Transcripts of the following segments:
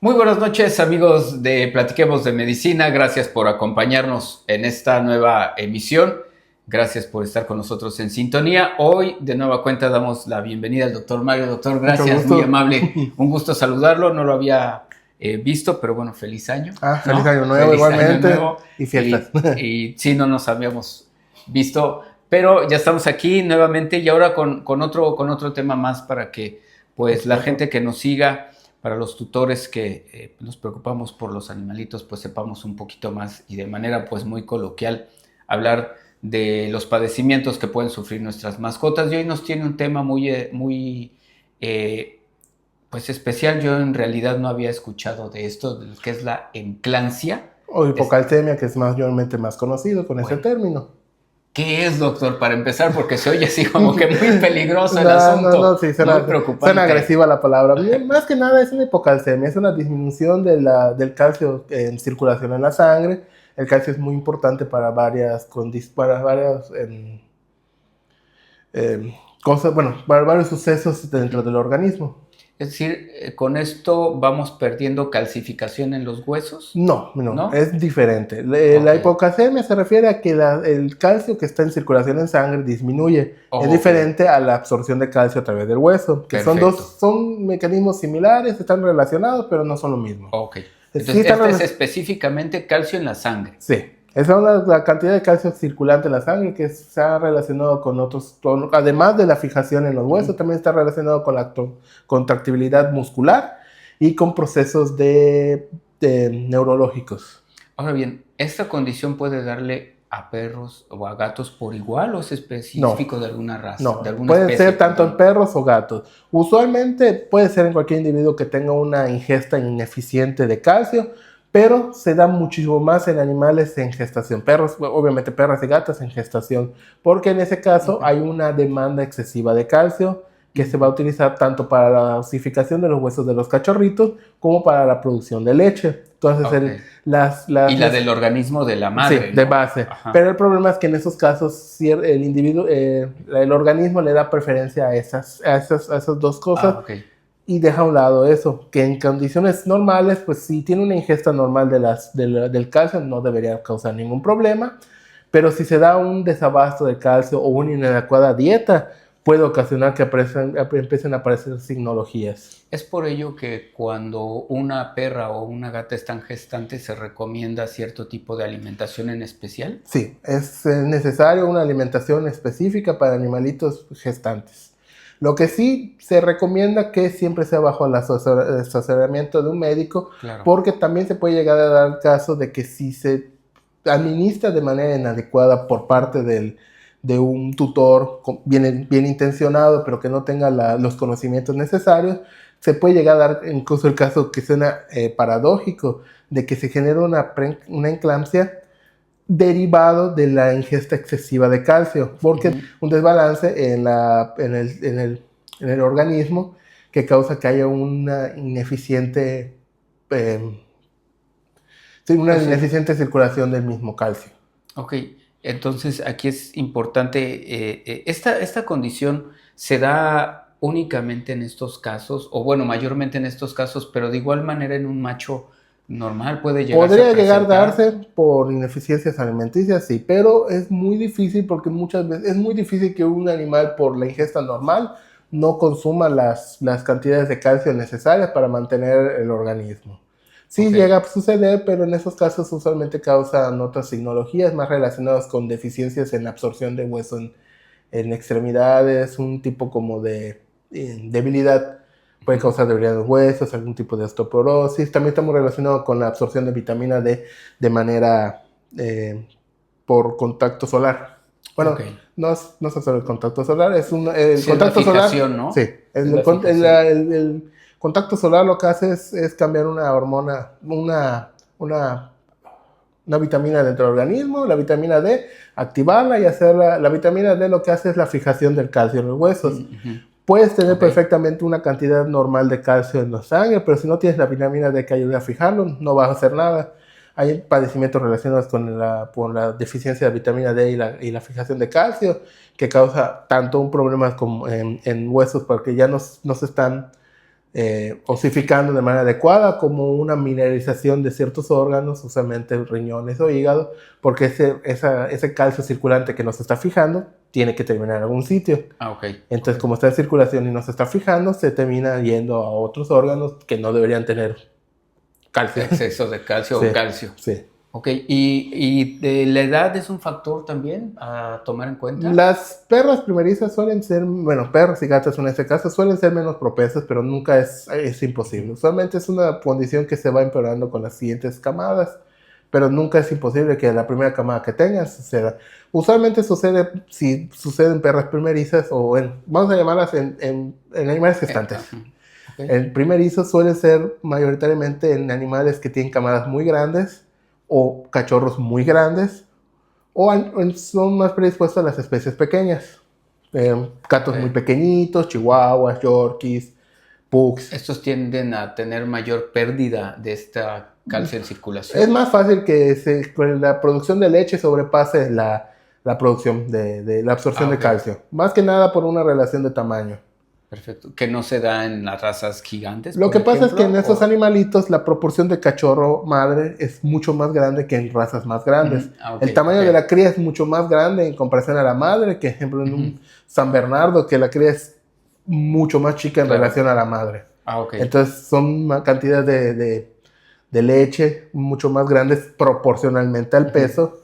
Muy buenas noches, amigos de Platiquemos de Medicina. Gracias por acompañarnos en esta nueva emisión. Gracias por estar con nosotros en sintonía. Hoy, de nueva cuenta, damos la bienvenida al doctor Mario. Doctor, Mucho gracias, gusto. muy amable. Un gusto saludarlo. No lo había visto, pero bueno, feliz año. Feliz ¿no? año nuevo Feliz año igualmente. nuevo. Y fiestas. Y sí, no nos habíamos visto, pero ya estamos aquí nuevamente y ahora con otro tema más para que pues la gente que nos siga, para los tutores que nos preocupamos por los animalitos, pues sepamos un poquito más y de manera pues muy coloquial hablar de los padecimientos que pueden sufrir nuestras mascotas. Y hoy nos tiene un tema muy pues especial. Yo en realidad no había escuchado de esto, de lo que es la enclancia. O hipocalcemia, que es mayormente más conocido con ese término. ¿Qué es, doctor? Para empezar, porque se oye así como que muy peligroso el No, asunto. sí, Muy preocupante. suena agresiva la palabra. Más que nada es una hipocalcemia, es una disminución del calcio en circulación en la sangre. El calcio es muy importante para varias cosas, bueno, para varios sucesos dentro del organismo. Es decir, ¿con esto vamos perdiendo calcificación en los huesos? No, es diferente. Okay. La hipocalcemia se refiere a que el calcio que está en circulación en sangre disminuye. Es diferente a la absorción de calcio a través del hueso, que son mecanismos similares, están relacionados, pero no son lo mismo. Ok. Entonces, es específicamente calcio en la sangre. Sí. Esa es la cantidad de calcio circulante en la sangre que se ha relacionado con otros, además de la fijación en los huesos, también está relacionado con la contractibilidad muscular y con procesos neurológicos. Ahora bien, ¿esta condición puede darle a perros o a gatos por igual o es específico de alguna raza? No, de alguna puede especie, ser tanto en perros o gatos. Usualmente puede ser en cualquier individuo que tenga una ingesta ineficiente de calcio, pero se da muchísimo más en animales en gestación. Perros, obviamente perras y gatas en gestación, porque en ese caso hay una demanda excesiva de calcio que se va a utilizar tanto para la osificación de los huesos de los cachorritos como para la producción de leche. Entonces, y la del organismo de la madre. Sí, de base. Ajá. Pero el problema es que en esos casos, si el individuo, el organismo le da preferencia a esas dos cosas. Y deja a un lado eso, que en condiciones normales, pues si tiene una ingesta normal del calcio, no debería causar ningún problema, pero si se da un desabasto de calcio o una inadecuada dieta, puede ocasionar que empiecen a aparecer signologías. Es por ello que cuando una perra o una gata están gestantes, ¿se recomienda cierto tipo de alimentación en especial? Sí, es necesario una alimentación específica para animalitos gestantes. Lo que sí se recomienda que siempre sea bajo el asesoramiento de un médico, porque también se puede llegar a dar el caso de que si se administra de manera inadecuada por parte de un tutor bien intencionado, pero que no tenga los conocimientos necesarios, se puede llegar a dar incluso el caso que suena paradójico, de que se genera una enclampsia derivado de la ingesta excesiva de calcio, porque un desbalance en el organismo que causa que haya una ineficiente ineficiente circulación del mismo calcio. Ok, entonces aquí es importante, esta condición se da únicamente en estos casos, o bueno, mayormente en estos casos, pero de igual manera en un macho normal podría llegar a darse por ineficiencias alimenticias, sí, pero es muy difícil porque muchas veces es muy difícil que un animal por la ingesta normal no consuma las cantidades de calcio necesarias para mantener el organismo. Sí llega a suceder, pero en esos casos usualmente causan otras signologías más relacionadas con deficiencias en absorción de hueso en extremidades, un tipo como de debilidad. Puede causar debilidad de los huesos, algún tipo de osteoporosis. También estamos relacionados con la absorción de vitamina D de manera por contacto solar. Bueno, no es solo el contacto solar, es el contacto solar, ¿no? Sí, el contacto solar lo que hace es cambiar una hormona, una vitamina dentro del organismo, la vitamina D, activarla y hacerla. La vitamina D lo que hace es la fijación del calcio en los huesos. Puedes tener perfectamente una cantidad normal de calcio en la sangre, pero si no tienes la vitamina D que ayude a fijarlo, no vas a hacer nada. Hay padecimientos relacionados con la deficiencia de vitamina D y la fijación de calcio, que causa tanto un problema como en huesos, porque ya no se están osificando de manera adecuada, como una mineralización de ciertos órganos, usualmente riñones o hígado, porque ese calcio circulante que nos está fijando tiene que terminar en algún sitio. Entonces, como está en circulación y no se está fijando, se termina yendo a otros órganos que no deberían tener calcio. Exceso de calcio Sí, o calcio. Sí. Ok, ¿y la edad es un factor también a tomar en cuenta? Las perras primerizas suelen ser, bueno, perros y gatos en este caso, suelen ser menos propensas, pero nunca es imposible. Usualmente es una condición que se va empeorando con las siguientes camadas, pero nunca es imposible que la primera camada que tengas suceda. Usualmente sucede en perras primerizas o vamos a llamarlas en animales gestantes. Okay. El primerizo suele ser mayoritariamente en animales que tienen camadas muy grandes o cachorros muy grandes, o son más predispuestos a las especies pequeñas. Gatos muy pequeñitos, chihuahuas, yorkies, pugs. Estos tienden a tener mayor pérdida de esta calcio en circulación. Es más fácil que la producción de leche sobrepase la producción de la absorción de calcio. Más que nada por una relación de tamaño. Perfecto. ¿Que no se da en las razas gigantes? Lo que pasa es que en estos animalitos la proporción de cachorro madre es mucho más grande que en razas más grandes. El tamaño de la cría es mucho más grande en comparación a la madre, que ejemplo en un San Bernardo, que la cría es mucho más chica en relación a la madre. Entonces son cantidades de leche mucho más grandes proporcionalmente al peso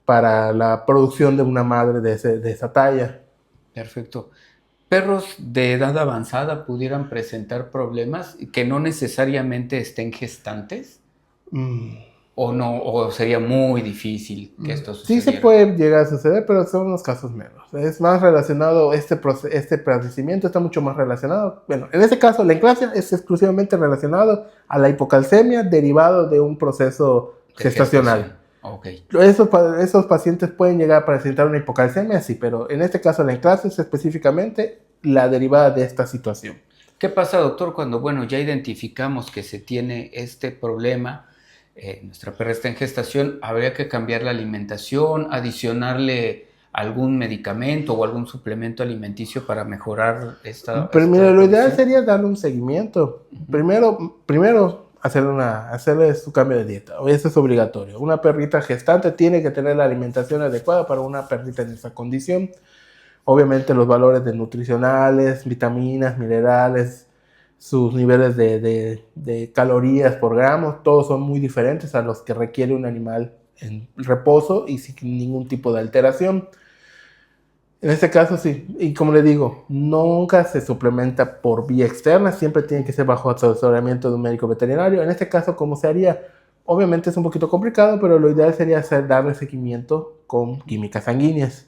para la producción de una madre de esa talla. Perfecto. ¿Perros de edad avanzada pudieran presentar problemas que no necesariamente estén gestantes? ¿O no? ¿O sería muy difícil que esto sucediera? Sí se puede llegar a suceder, pero son los casos menos. Es más relacionado, este padecimiento está mucho más relacionado. Bueno, en este caso la enclasia es exclusivamente relacionado a la hipocalcemia derivado de un proceso gestacional. Esos pacientes pueden llegar a presentar una hipocalcemia, sí, pero en este caso la enclasia es específicamente la derivada de esta situación. ¿Qué pasa, doctor, cuando, ya identificamos que se tiene este problema, nuestra perra está en gestación, habría que cambiar la alimentación, adicionarle algún medicamento o algún suplemento alimenticio para mejorar esta Pero mira, lo ideal sería darle un seguimiento. Primero hacerle su cambio de dieta. Eso es obligatorio. Una perrita gestante tiene que tener la alimentación adecuada para una perrita en esa condición. Obviamente los valores nutricionales, vitaminas, minerales, sus niveles de calorías por gramo, todos son muy diferentes a los que requiere un animal en reposo y sin ningún tipo de alteración. En este caso sí, y como le digo, nunca se suplementa por vía externa, siempre tiene que ser bajo asesoramiento de un médico veterinario. En este caso, ¿cómo se haría? Obviamente es un poquito complicado, pero lo ideal sería darle seguimiento con químicas sanguíneas.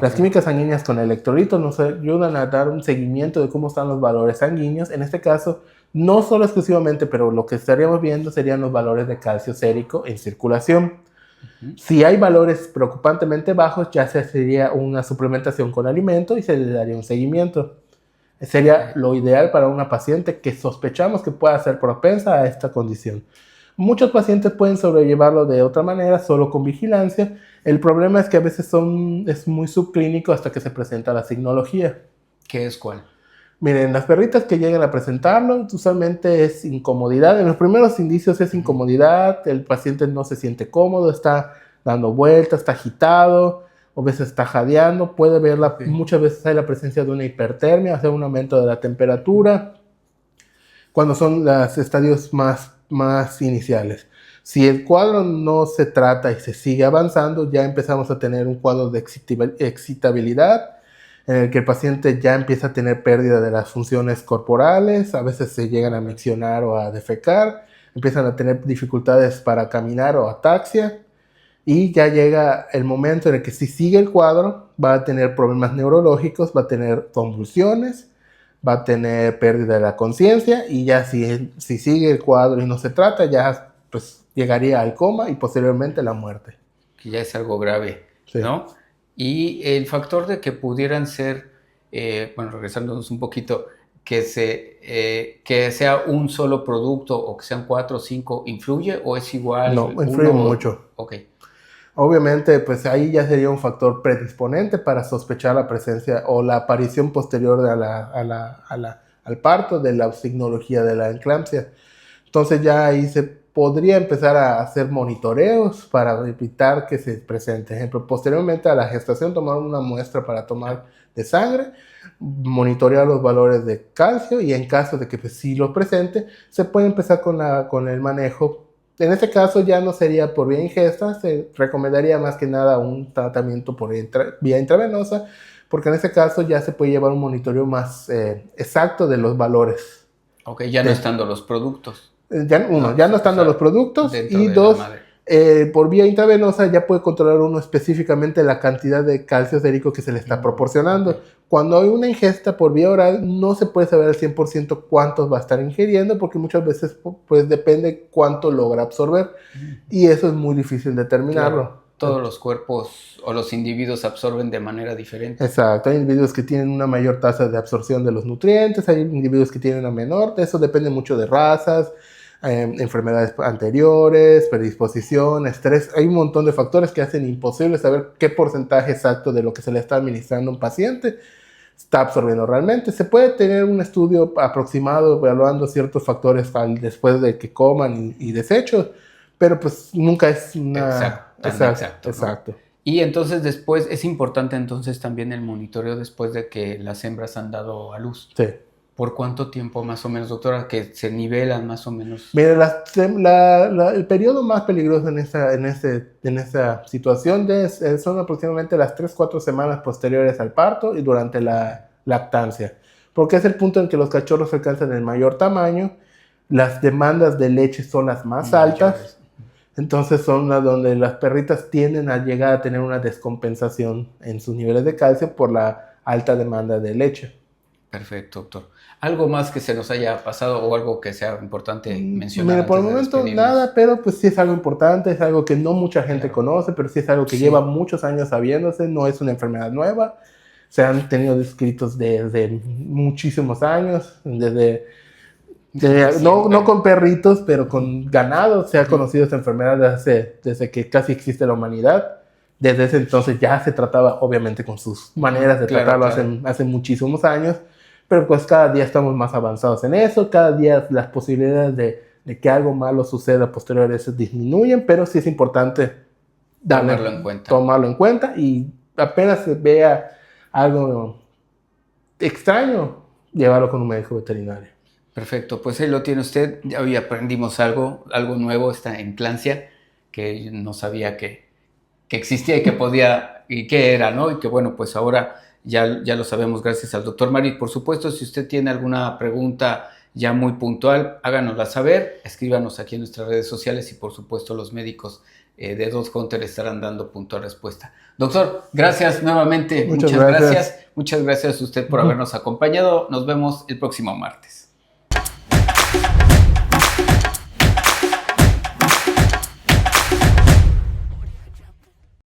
Las químicas sanguíneas con electrolitos nos ayudan a dar un seguimiento de cómo están los valores sanguíneos. En este caso, no solo exclusivamente, pero lo que estaríamos viendo serían los valores de calcio sérico en circulación. Si hay valores preocupantemente bajos, ya se sería una suplementación con alimento y se le daría un seguimiento. Sería lo ideal para una paciente que sospechamos que pueda ser propensa a esta condición. Muchos pacientes pueden sobrellevarlo de otra manera, solo con vigilancia. El problema es que a veces es muy subclínico hasta que se presenta la signología. ¿Qué es cuál? Miren, las perritas que llegan a presentarlo, usualmente es incomodidad. En los primeros indicios es incomodidad, el paciente no se siente cómodo, está dando vueltas, está agitado, o a veces está jadeando. Puede verla, muchas veces hay la presencia de una hipertermia, o sea, un aumento de la temperatura, cuando son los estadios más iniciales. Si el cuadro no se trata y se sigue avanzando, ya empezamos a tener un cuadro de excitabilidad, en el que el paciente ya empieza a tener pérdida de las funciones corporales, a veces se llegan a miccionar o a defecar, empiezan a tener dificultades para caminar o ataxia, y ya llega el momento en el que si sigue el cuadro, va a tener problemas neurológicos, va a tener convulsiones, va a tener pérdida de la conciencia, y ya si sigue el cuadro y no se trata, ya pues llegaría al coma y posteriormente la muerte. Que ya es algo grave, ¿no? Y el factor de que pudieran ser, regresándonos un poquito, que sea un solo producto o que sean 4 o 5, ¿influye o es igual? No, influye mucho. Obviamente, pues ahí ya sería un factor predisponente para sospechar la presencia o la aparición posterior a al parto de la signología de la eclampsia. Entonces ya ahí se podría empezar a hacer monitoreos para evitar que se presente. Ejemplo, posteriormente a la gestación tomar una muestra para tomar de sangre, monitorear los valores de calcio y en caso de que pues, sí lo presente, se puede empezar con el manejo. En este caso ya no sería por vía ingesta, se recomendaría más que nada un tratamiento por vía intravenosa, porque en este caso ya se puede llevar un monitoreo más exacto de los valores. Ok, ya no estando los productos. Ya no estando los productos y dos, por vía intravenosa ya puede controlar uno específicamente la cantidad de calcio sérico que se le está proporcionando. Okay. Cuando hay una ingesta por vía oral no se puede saber al 100% cuántos va a estar ingiriendo porque muchas veces pues depende cuánto logra absorber y eso es muy difícil determinarlo. Claro. Todos los cuerpos o los individuos absorben de manera diferente. Exacto, hay individuos que tienen una mayor tasa de absorción de los nutrientes, hay individuos que tienen una menor, eso depende mucho de razas, enfermedades anteriores, predisposición, estrés, hay un montón de factores que hacen imposible saber qué porcentaje exacto de lo que se le está administrando a un paciente está absorbiendo realmente. Se puede tener un estudio aproximado evaluando ciertos factores después de que coman y desechos, pero pues nunca es una... Exacto. ¿No? Y entonces después, es importante entonces también el monitoreo después de que las hembras han dado a luz. Sí. ¿Por cuánto tiempo más o menos, doctora, que se nivelan más o menos? Mire, el periodo más peligroso en esta situación son aproximadamente las 3-4 semanas posteriores al parto y durante la lactancia, porque es el punto en que los cachorros alcanzan el mayor tamaño, las demandas de leche son las más altas, entonces son las donde las perritas tienden a llegar a tener una descompensación en sus niveles de calcio por la alta demanda de leche. Perfecto, doctor. ¿Algo más que se nos haya pasado o algo que sea importante mencionar? Mira, por el momento nada, pero pues sí es algo importante, es algo que no mucha gente conoce, pero sí es algo que lleva muchos años sabiéndose, no es una enfermedad nueva, se han tenido descritos desde muchísimos años, no con perritos, pero con ganado, se ha conocido esta enfermedad desde que casi existe la humanidad. Desde ese entonces ya se trataba, obviamente, con sus maneras de tratarlo. Hace muchísimos años, pero pues cada día estamos más avanzados en eso, cada día las posibilidades de que algo malo suceda posterior a eso disminuyen, pero sí es importante tomarlo en cuenta y apenas se vea algo extraño, llevarlo con un médico veterinario. Perfecto, pues ahí lo tiene usted, ya hoy aprendimos algo nuevo, esta enclampsia, que no sabía que existía y que podía, y que era, ¿no? Y que bueno, pues ahora ya lo sabemos gracias al doctor Marit. Por supuesto, si usted tiene alguna pregunta ya muy puntual, háganosla saber, escríbanos aquí en nuestras redes sociales y por supuesto los médicos de DogHunter estarán dando puntual respuesta. Doctor, gracias nuevamente, muchas gracias. Muchas gracias a usted por habernos acompañado, nos vemos el próximo martes.